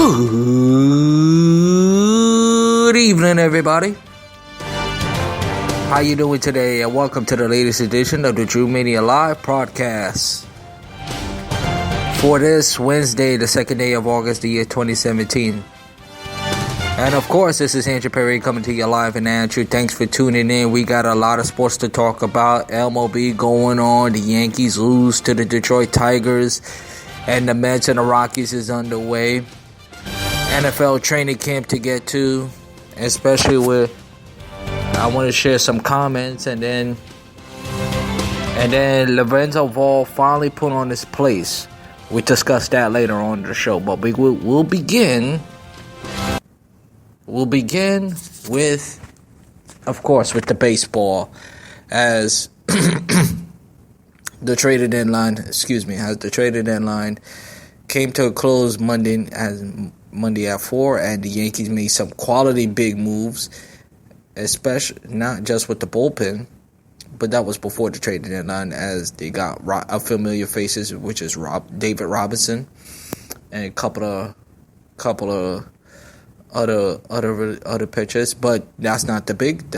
Good evening, everybody. How you doing today? And welcome to the latest edition of the Drew Mania Live podcast. For this Wednesday, the second day of August, the year 2017. And of course, this is Andrew Perry coming to you live. And Andrew, thanks for tuning in. We got a lot of sports to talk about. MLB going on. The Yankees lose to the Detroit Tigers. And the Mets and the Rockies is underway. NFL training camp to get to, especially with, I want to share some comments, and then Lorenzo Ball finally put on his place. We discuss that later on in the show, but we'll begin with, of course, with the baseball, as the trade deadline came to a close Monday at 4, and the Yankees made some quality big moves, especially not just with the bullpen, but that was before the trade deadline, as they got familiar faces, which is David Robinson and a couple of other pitchers. But that's not the big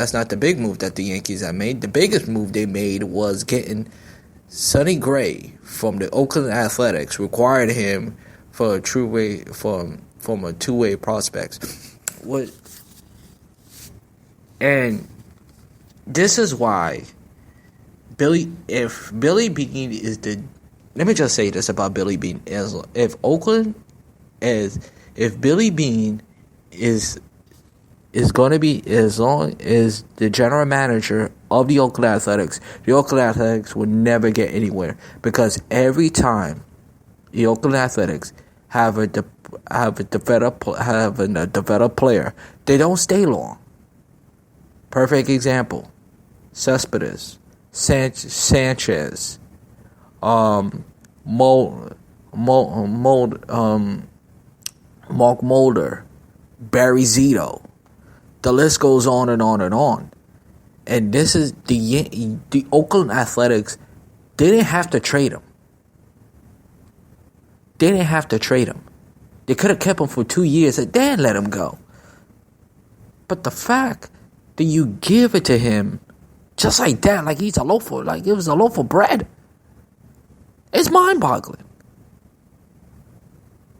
move that the Yankees have made. The biggest move they made was getting Sonny Gray from the Oakland Athletics, required him for a from a two-way prospects. And this is why if Billy Beane is the, let me just say this about Billy Beane, if Billy Beane is going to be, as long as the general manager of the Oakland Athletics will never get anywhere, because every time the Oakland Athletics have a developed player, they don't stay long. Perfect example: Cespedes, Sanchez, Mark Mulder, Barry Zito. The list goes on and on and on. And this is the Oakland Athletics. They didn't have to trade him. They could have kept him for 2 years and then let him go. But the fact that you give it to him just like that, like he's a loaf of, like it was a loaf of bread, it's mind-boggling.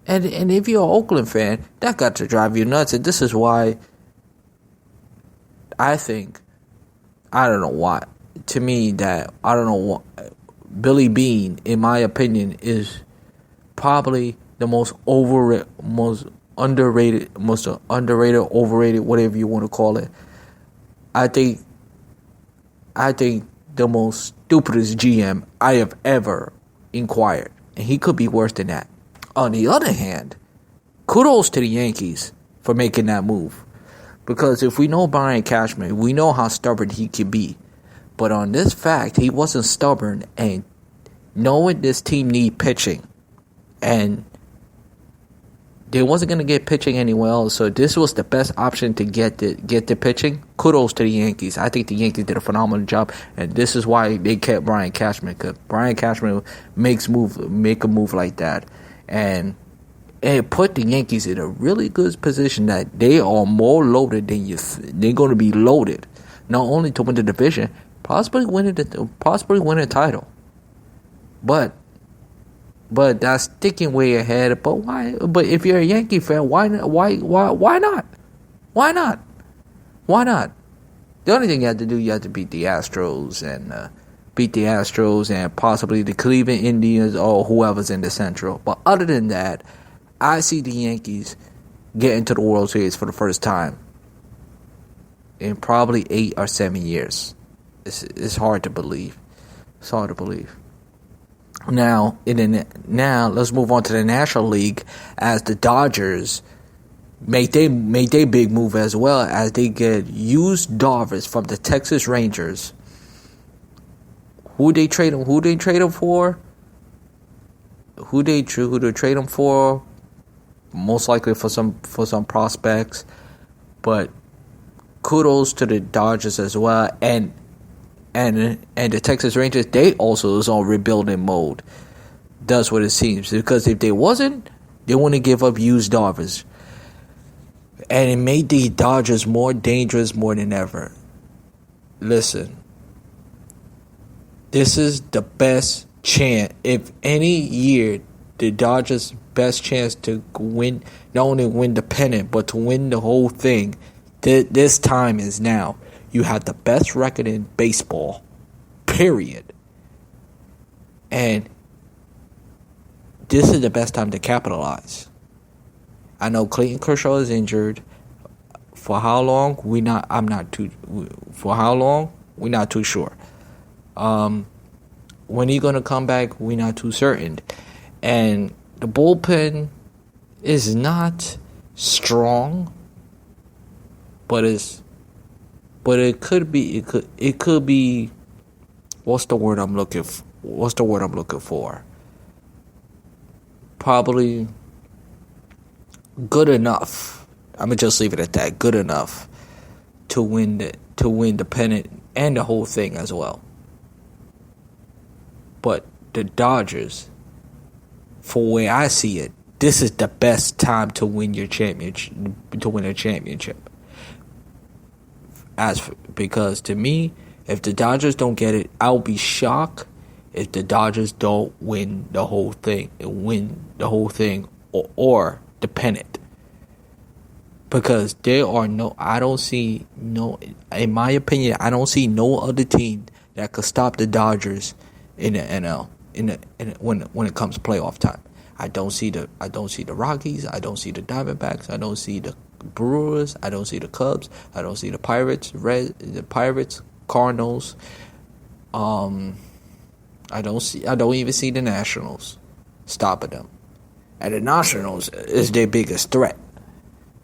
And if you're an Oakland fan, that got to drive you nuts. And this is why I think, Billy Beane, in my opinion, is probably the most underrated, overrated, whatever you want to call it. I think the most stupidest GM I have ever inquired, and he could be worse than that. On the other hand, kudos to the Yankees for making that move, because if we know Brian Cashman, we know how stubborn he can be. But on this fact, he wasn't stubborn, and knowing this team need pitching, and they wasn't going to get pitching anywhere else, so this was the best option to get the pitching. Kudos to the Yankees. I think the Yankees did a phenomenal job, and this is why they kept Brian Cashman, because Brian Cashman make a move like that, and it put the Yankees in a really good position that they are more loaded than they're going to be loaded, not only to win the division, possibly win a title, but that's sticking way ahead. But why? But if you're a Yankee fan, why not? Why not? The only thing you have to do, you have to beat the Astros and possibly the Cleveland Indians or whoever's in the Central. But other than that, I see the Yankees getting to the World Series for the first time in probably 8 or 7 years. It's hard to believe. Now, let's move on to the National League, as the Dodgers make their big move, as well as they get used Darvish from the Texas Rangers. Who they trade him for? Who they trade him for? Most likely for some prospects, but kudos to the Dodgers as well, and the Texas Rangers, they also is on rebuilding mode. That's what it seems, because if they wasn't, They want to give up used Dodgers. And it made the Dodgers more dangerous more than ever. Listen. This is the best chance. If any year, the Dodgers' best chance to win, not only win the pennant, but to win the whole thing, this time is now. You have the best record in baseball. Period. And this is the best time to capitalize. I know Clayton Kershaw is injured. For how long? We're not too sure. When he's gonna come back, we're not too certain. And the bullpen is not strong, but it could be. It could be. What's the word I'm looking for? Probably good enough. I'm gonna just leave it at that. Good enough to win the pennant and the whole thing as well. But the Dodgers, for the way I see it, this is the best time to win your championship. To win a championship. Because to me, if the Dodgers don't get it, I'll be shocked if the Dodgers don't win the whole thing. Or the pennant. Because I don't see in my opinion, I don't see no other team that could stop the Dodgers in the NL when it comes to playoff time. I don't see the Rockies, I don't see the Diamondbacks, I don't see the Brewers, I don't see the Cubs, I don't see the Pirates, Cardinals. I don't even see the Nationals stopping them. And the Nationals is their biggest threat.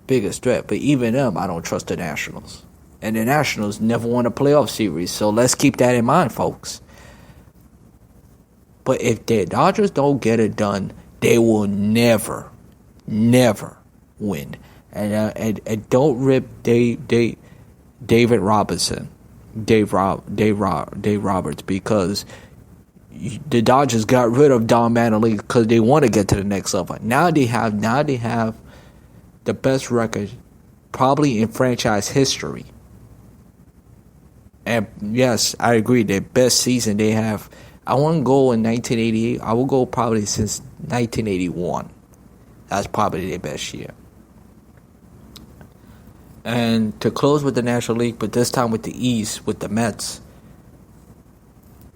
But even them, I don't trust the Nationals. And the Nationals never won a playoff series, so let's keep that in mind, folks. But if the Dodgers don't get it done, they will never win. And don't rip David Roberts, because the Dodgers got rid of Don Mattingly because they want to get to the next level. Now they have the best record probably in franchise history. And yes, I agree, their best season they have. I won't go in 1988. I will go probably since 1981. That's probably their best year. And to close with the National League, but this time with the East, with the Mets.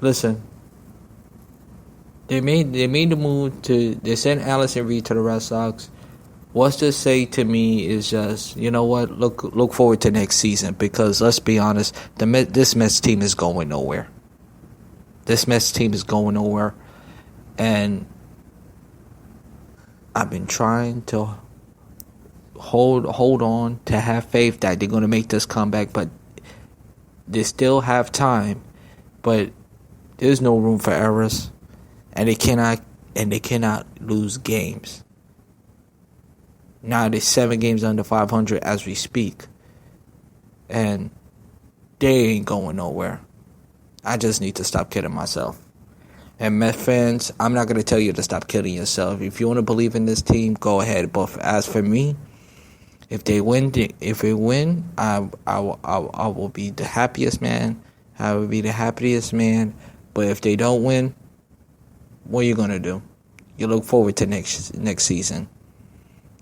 Listen, they made the move they sent Allison Reed to the Red Sox. What's this say to me is just, you know what, look forward to next season, because let's be honest, this Mets team is going nowhere. And I've been trying to hold on to have faith that they're going to make this comeback, but they still have time. But there's no room for errors, and they cannot lose games. Now they're 7 games under 500 as we speak, and they ain't going nowhere. I just need to stop kidding myself. And Mets fans, I'm not going to tell you to stop kidding yourself. If you want to believe in this team, go ahead. But as for me, if they win, I will be the happiest man. I will be the happiest man. But if they don't win, what are you going to do? You look forward to next season.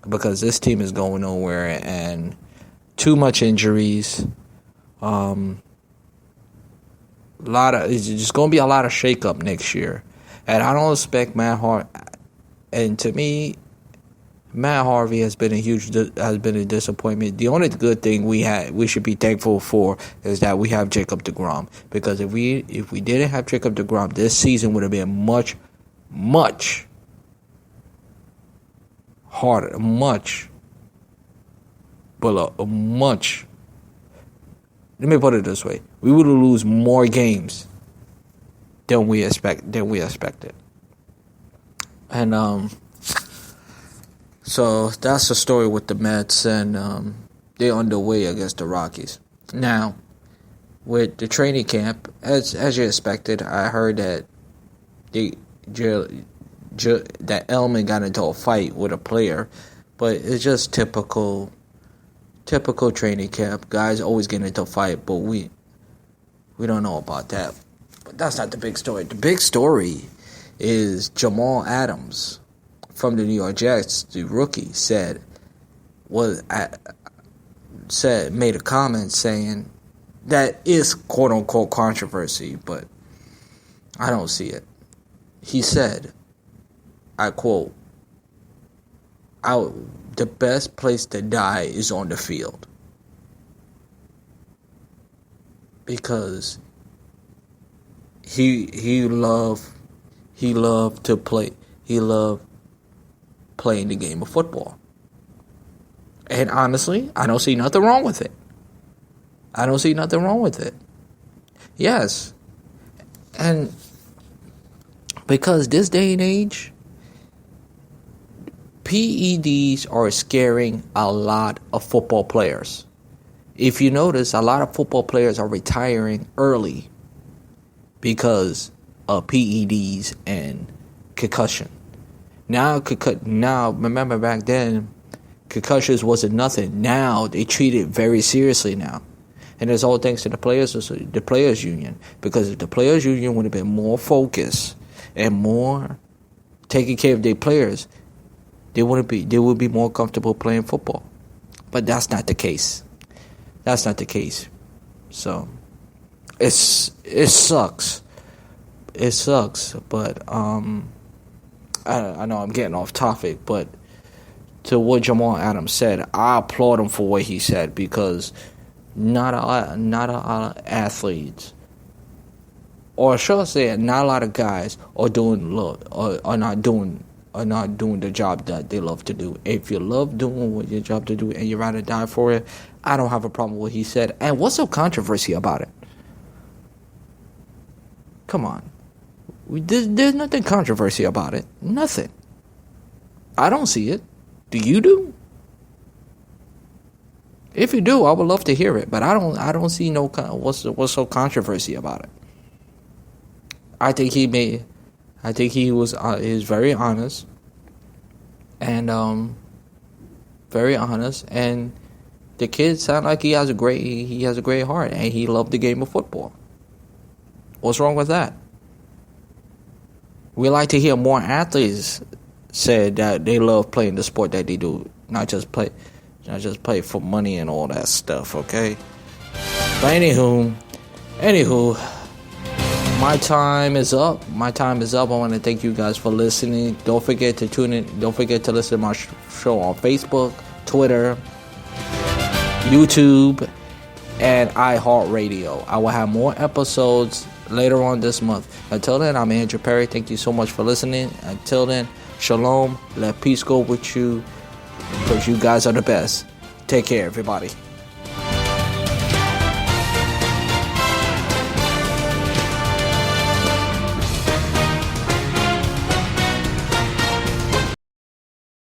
Because this team is going nowhere, and too much injuries. It's just going to be a lot of shakeup next year, and I don't expect Matt Harvey. And to me, Matt Harvey has been a disappointment. The only good thing we should be thankful for is that we have Jacob deGrom, because if we didn't have Jacob deGrom, this season would have been much harder, let me put it this way. We would lose more games than we expected. And so that's the story with the Mets, and they're underway against the Rockies. Now, with the training camp, as you expected, I heard that that Elman got into a fight with a player, but it's just typical training camp. Guys always get into a fight, but we don't know about that. But that's not the big story. The big story is Jamal Adams from the New York Jets, the rookie, made a comment saying that is quote unquote controversy, but I don't see it. He said, I quote, the best place to die is on the field. Because he loved to play. He loved playing the game of football. And honestly, I don't see nothing wrong with it. Yes. And because this day and age, PEDs are scaring a lot of football players. If you notice, a lot of football players are retiring early because of PEDs and concussion. Now, remember back then, concussions wasn't nothing. Now they treat it very seriously now, and it's all thanks to the players union. Because if the players union would have been more focused and more taking care of their players, they would be more comfortable playing football. But that's not the case. So it sucks. But I know I'm getting off topic, but to what Jamal Adams said, I applaud him for what he said, because not a lot of athletes, or should I say, not a lot of guys are not doing the job that they love to do. If you love doing what your job to do and you rather die for it, I don't have a problem with what he said. And what's so controversy about it? Come on. There's nothing controversy about it. Nothing. I don't see it. Do you do? If you do, I would love to hear it. But I don't see what's so controversy about it. I think he was is very honest, and the kid sound like he has a great heart, and he loved the game of football. What's wrong with that? We like to hear more athletes say that they love playing the sport that they do, not just play for money and all that stuff. Okay. But anywho. My time is up. I want to thank you guys for listening. Don't forget to tune in. Don't forget to listen to my show on Facebook, Twitter, YouTube, and iHeartRadio. I will have more episodes later on this month. Until then, I'm Andrew Perry. Thank you so much for listening. Until then, shalom. Let peace go with you, because you guys are the best. Take care, everybody.